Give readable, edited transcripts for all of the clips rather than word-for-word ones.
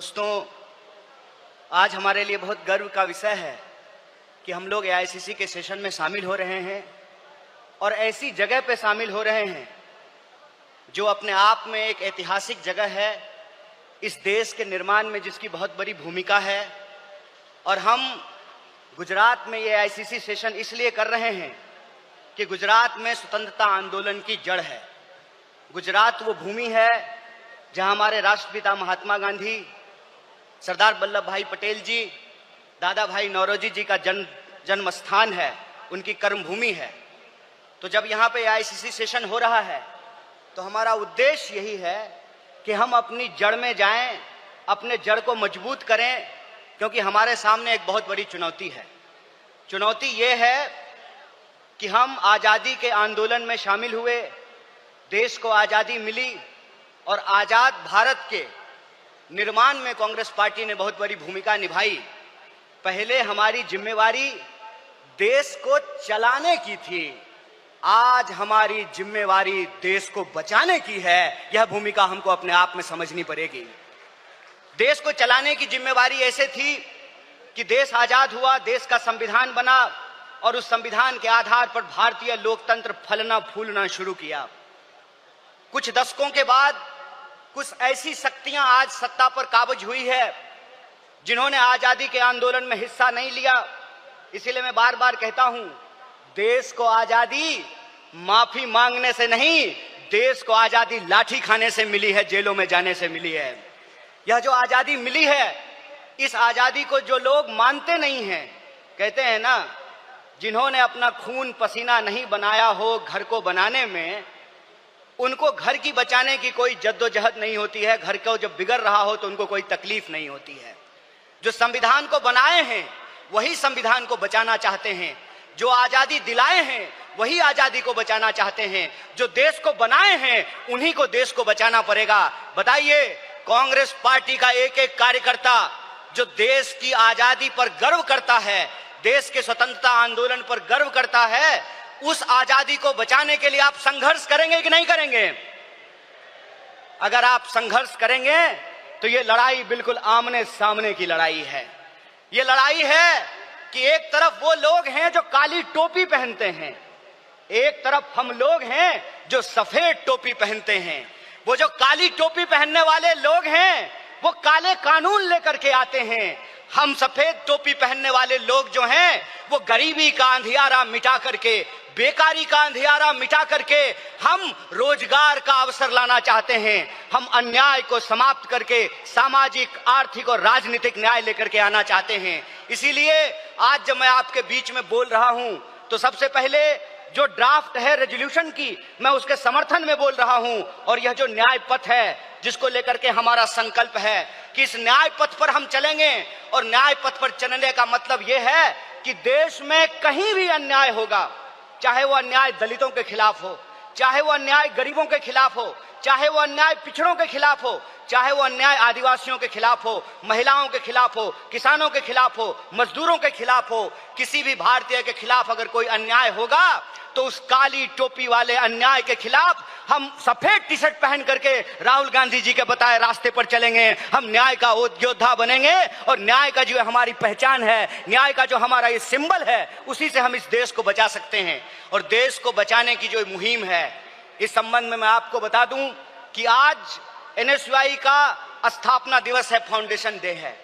दोस्तों, आज हमारे लिए बहुत गर्व का विषय है कि हम लोग एआईसीसी के सेशन में शामिल हो रहे हैं और ऐसी जगह पे शामिल हो रहे हैं जो अपने आप में एक ऐतिहासिक जगह है, इस देश के निर्माण में जिसकी बहुत बड़ी भूमिका है। और हम गुजरात में ये एआईसीसी सेशन इसलिए कर रहे हैं कि गुजरात में स्वतंत्रता आंदोलन की जड़ है। गुजरात वो भूमि है जहां हमारे राष्ट्रपिता महात्मा गांधी, सरदार वल्लभ भाई पटेल जी, दादा भाई नौरोजी जी का जन्म स्थान है, उनकी कर्मभूमि है। तो जब यहाँ पे एआईसीसी सेशन हो रहा है तो हमारा उद्देश्य यही है कि हम अपनी जड़ में जाएं, अपने जड़ को मजबूत करें, क्योंकि हमारे सामने एक बहुत बड़ी चुनौती है। चुनौती ये है कि हम आज़ादी के आंदोलन में शामिल हुए, देश को आज़ादी मिली और आज़ाद भारत के निर्माण में कांग्रेस पार्टी ने बहुत बड़ी भूमिका निभाई। पहले हमारी जिम्मेवारी देश को चलाने की थी, आज हमारी जिम्मेवारी देश को बचाने की है। यह भूमिका हमको अपने आप में समझनी पड़ेगी। देश को चलाने की जिम्मेवारी ऐसे थी कि देश आजाद हुआ, देश का संविधान बना और उस संविधान के आधार पर भारतीय लोकतंत्र फलना फूलना शुरू किया। कुछ दशकों के बाद कुछ ऐसी शक्तियां आज सत्ता पर काबिज हुई है जिन्होंने आजादी के आंदोलन में हिस्सा नहीं लिया। इसीलिए मैं बार बार कहता हूं, देश को आजादी माफी मांगने से नहीं, देश को आजादी लाठी खाने से मिली है, जेलों में जाने से मिली है। यह जो आजादी मिली है, इस आजादी को जो लोग मानते नहीं हैं, कहते हैं ना, जिन्होंने अपना खून पसीना नहीं बनाया हो घर को बनाने में, उनको घर की बचाने की कोई जद्दोजहद नहीं होती है। घर को जब बिगड़ रहा हो तो उनको कोई तकलीफ नहीं होती है। जो संविधान को बनाए हैं वही संविधान को बचाना चाहते हैं, जो आजादी दिलाए हैं वही आजादी को बचाना चाहते हैं, जो देश को बनाए हैं उन्हीं को देश को बचाना पड़ेगा। बताइए, कांग्रेस पार्टी का एक एक कार्यकर्ता जो देश की आजादी पर गर्व करता है, देश के स्वतंत्रता आंदोलन पर गर्व करता है, उस आजादी को बचाने के लिए आप संघर्ष करेंगे कि नहीं करेंगे? अगर आप संघर्ष करेंगे तो ये लड़ाई बिल्कुल आमने सामने की लड़ाई है। ये लड़ाई है कि एक तरफ वो लोग हैं जो काली टोपी पहनते हैं, एक तरफ हम लोग हैं जो सफेद टोपी पहनते हैं। वो जो काली टोपी पहनने वाले लोग हैं वो काले कानून लेकर के आते हैं। हम सफेद टोपी पहनने वाले लोग जो हैं वो गरीबी का अंधियारा मिटा करके, बेकारी का अंधियारा मिटा करके हम रोजगार का अवसर लाना चाहते हैं। हम अन्याय को समाप्त करके सामाजिक, आर्थिक और राजनीतिक न्याय लेकर के आना चाहते हैं। इसीलिए आज जब मैं आपके बीच में बोल रहा हूं तो सबसे पहले जो ड्राफ्ट है रेजोल्यूशन की, मैं उसके समर्थन में बोल रहा हूं। और यह जो न्याय पथ है जिसको लेकर के हमारा संकल्प है कि इस न्याय पथ पर हम चलेंगे, और न्याय पथ पर चलने का मतलब यह है कि देश में कहीं भी अन्याय होगा, चाहे वो अन्याय दलितों के खिलाफ हो, चाहे वो अन्याय गरीबों के खिलाफ हो, चाहे वो अन्याय पिछड़ों के खिलाफ हो, चाहे वो अन्याय आदिवासियों के खिलाफ हो, महिलाओं के खिलाफ हो, किसानों के खिलाफ हो, मजदूरों के खिलाफ हो, किसी भी भारतीय के खिलाफ अगर कोई अन्याय होगा तो उस काली टोपी वाले अन्याय के खिलाफ हम सफेद टी शर्ट पहन करके राहुल गांधी जी के बताए रास्ते पर चलेंगे। हम न्याय का योद्धा बनेंगे और न्याय का जो हमारी पहचान है, न्याय का जो हमारा ये सिंबल है, उसी से हम इस देश को बचा सकते हैं। और देश को बचाने की जो मुहिम है, इस संबंध में मैं आपको बता दूं कि आज एनएसयूआई का स्थापना दिवस है, फाउंडेशन डे है।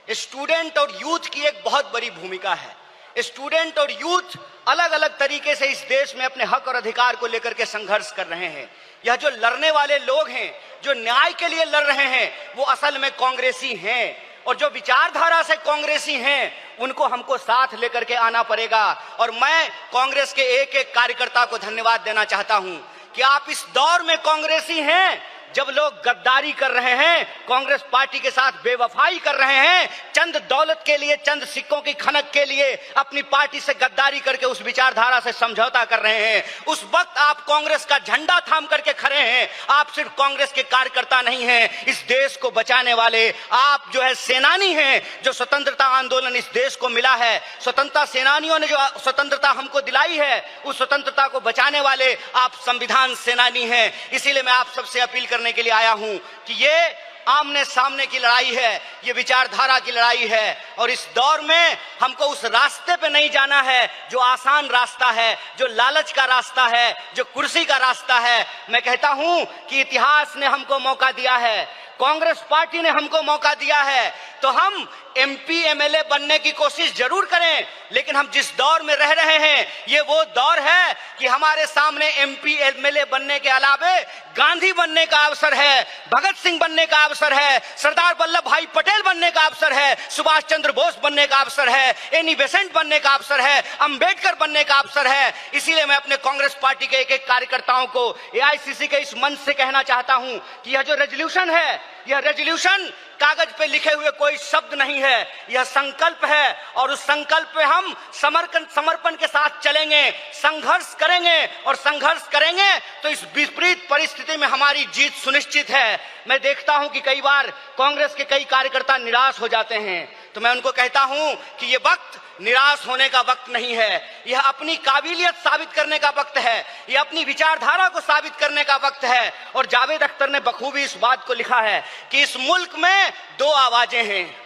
स्टूडेंट और यूथ की एक बहुत बड़ी भूमिका है। स्टूडेंट और यूथ अलग अलग तरीके से इस देश में अपने हक और अधिकार को लेकर के संघर्ष कर रहे हैं। यह जो लड़ने वाले लोग हैं, जो न्याय के लिए लड़ रहे हैं, वो असल में कांग्रेसी हैं। और जो विचारधारा से कांग्रेसी हैं उनको हमको साथ लेकर के आना पड़ेगा। और मैं कांग्रेस के एक एक कार्यकर्ता को धन्यवाद देना चाहता हूं कि आप इस दौर में कांग्रेसी हैं जब लोग गद्दारी कर रहे हैं, कांग्रेस पार्टी के साथ बेवफाई कर रहे हैं, चंद दौलत के लिए, चंद सिक्कों की खनक के लिए अपनी पार्टी से गद्दारी करके उस विचारधारा से समझौता कर रहे हैं, उस वक्त आप कांग्रेस का झंडा थाम करके खड़े हैं। आप सिर्फ कांग्रेस के कार्यकर्ता नहीं हैं, इस देश को बचाने वाले आप जो है सेनानी हैं। जो स्वतंत्रता आंदोलन इस देश को मिला है, स्वतंत्रता सेनानियों ने जो स्वतंत्रता हमको दिलाई है, उस स्वतंत्रता को बचाने वाले आप संविधान सेनानी हैं। इसीलिए मैं आप सबसे अपील करने के लिए आया हूं कि ये आमने सामने की लड़ाई है, ये विचारधारा की लड़ाई है। और इस दौर में हमको उस रास्ते पे नहीं जाना है जो आसान रास्ता है, जो लालच का रास्ता है, जो कुर्सी का रास्ता है। मैं कहता हूं कि इतिहास ने हमको मौका दिया है, कांग्रेस पार्टी ने हमको मौका दिया है, तो हम एमपी एमएलए बनने की कोशिश जरूर करें। लेकिन हम जिस दौर में रह रहे हैं, ये वो दौर है कि हमारे सामने एमपी एमएलए बनने के अलावे गांधी बनने का अवसर है, भगत सिंह बनने का अवसर है, सरदार वल्लभ भाई पटेल बनने का अवसर है, सुभाष चंद्र बोस बनने का अवसर है, एनी बेसेंट बनने का अवसर है, अंबेडकर बनने का अवसर है। इसीलिए मैं अपने कांग्रेस पार्टी के एक एक कार्यकर्ताओं को एआईसीसी के इस मंच से कहना चाहता हूं कि यह जो रेजोल्यूशन है, यह रेजोल्यूशन कागज पे लिखे हुए कोई शब्द नहीं है, यह संकल्प है। और उस संकल्प पे हम समर्पण के साथ चलेंगे, संघर्ष करेंगे। और संघर्ष करेंगे तो इस विपरीत परिस्थिति में हमारी जीत सुनिश्चित है। मैं देखता हूं कि कई बार कांग्रेस के कई कार्यकर्ता निराश हो जाते हैं, तो मैं उनको कहता हूं कि यह वक्त निराश होने का वक्त नहीं है, यह अपनी काबिलियत साबित करने का वक्त है, यह अपनी विचारधारा को साबित करने का वक्त है। और जावेद अख्तर ने बखूबी इस बात को लिखा है कि इस मुल्क में दो आवाजें हैं,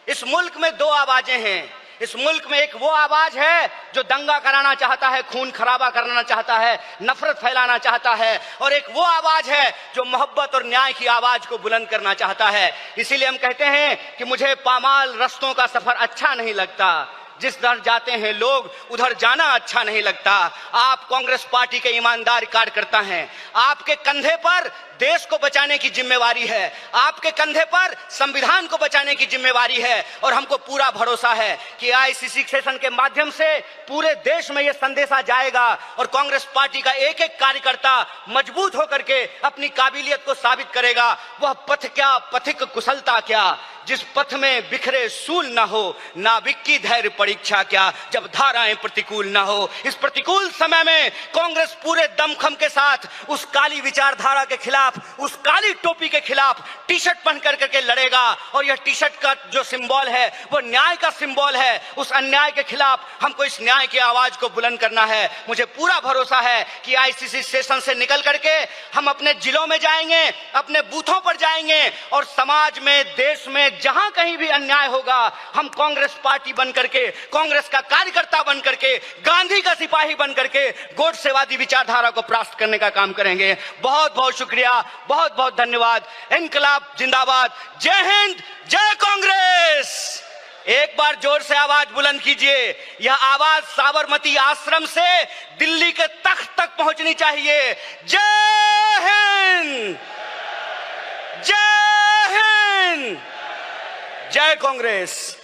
इस मुल्क में दो आवाजें हैं। इस मुल्क में एक वो आवाज है जो दंगा कराना चाहता है, खून खराबा करना चाहता है, नफरत फैलाना चाहता है, और एक वो आवाज है जो मोहब्बत और न्याय की आवाज को बुलंद करना चाहता है। इसीलिए हम कहते हैं कि मुझे पामाल रस्तों का सफर अच्छा नहीं लगता, जिस दर जाते हैं लोग उधर जाना अच्छा नहीं लगता। आप कांग्रेस पार्टी के ईमानदार कार्यकर्ता हैं, आपके कंधे पर देश को बचाने की जिम्मेवारी है, आपके कंधे पर संविधान को बचाने की जिम्मेवारी है। और हमको पूरा भरोसा है कि आईसीसी सेशन के माध्यम से पूरे देश में यह संदेशा जाएगा और कांग्रेस पार्टी का एक एक कार्यकर्ता मजबूत होकर के अपनी काबिलियत को साबित करेगा। वह पथ क्या, पथिक कुशलता क्या, जिस पथ में बिखरे सूल ना हो, नाविक की धैर्य परीक्षा क्या, जब धाराएं प्रतिकूल ना हो। इस प्रतिकूल समय में कांग्रेस पूरे दमखम के साथ उस काली विचारधारा के खिलाफ, उस काली टोपी के खिलाफ टी शर्ट पहन करके लड़ेगा। और यह टी शर्ट का जो सिंबल है वो न्याय का सिंबल है। उस अन्याय के खिलाफ हमको इस न्याय की आवाज को बुलंद करना है। मुझे पूरा भरोसा है कि आईसीसी सेशन से निकल करके हम अपने जिलों में जाएंगे, अपने बूथों पर जाएंगे, और समाज में, देश में जहां कहीं भी अन्याय होगा, हम कांग्रेस पार्टी बन करके, कांग्रेस का कार्यकर्ता बन करके, गांधी का सिपाही बन करके गोडसेवादी विचारधारा को परास्त करने का काम करेंगे। बहुत बहुत शुक्रिया, बहुत बहुत धन्यवाद। इनकलाब जिंदाबाद, जय हिंद, जय कांग्रेस। एक बार जोर से आवाज बुलंद कीजिए। यह आवाज साबरमती आश्रम से दिल्ली के तख्त तक पहुंचनी चाहिए। जय हिंद, जय हिंद, जय कांग्रेस।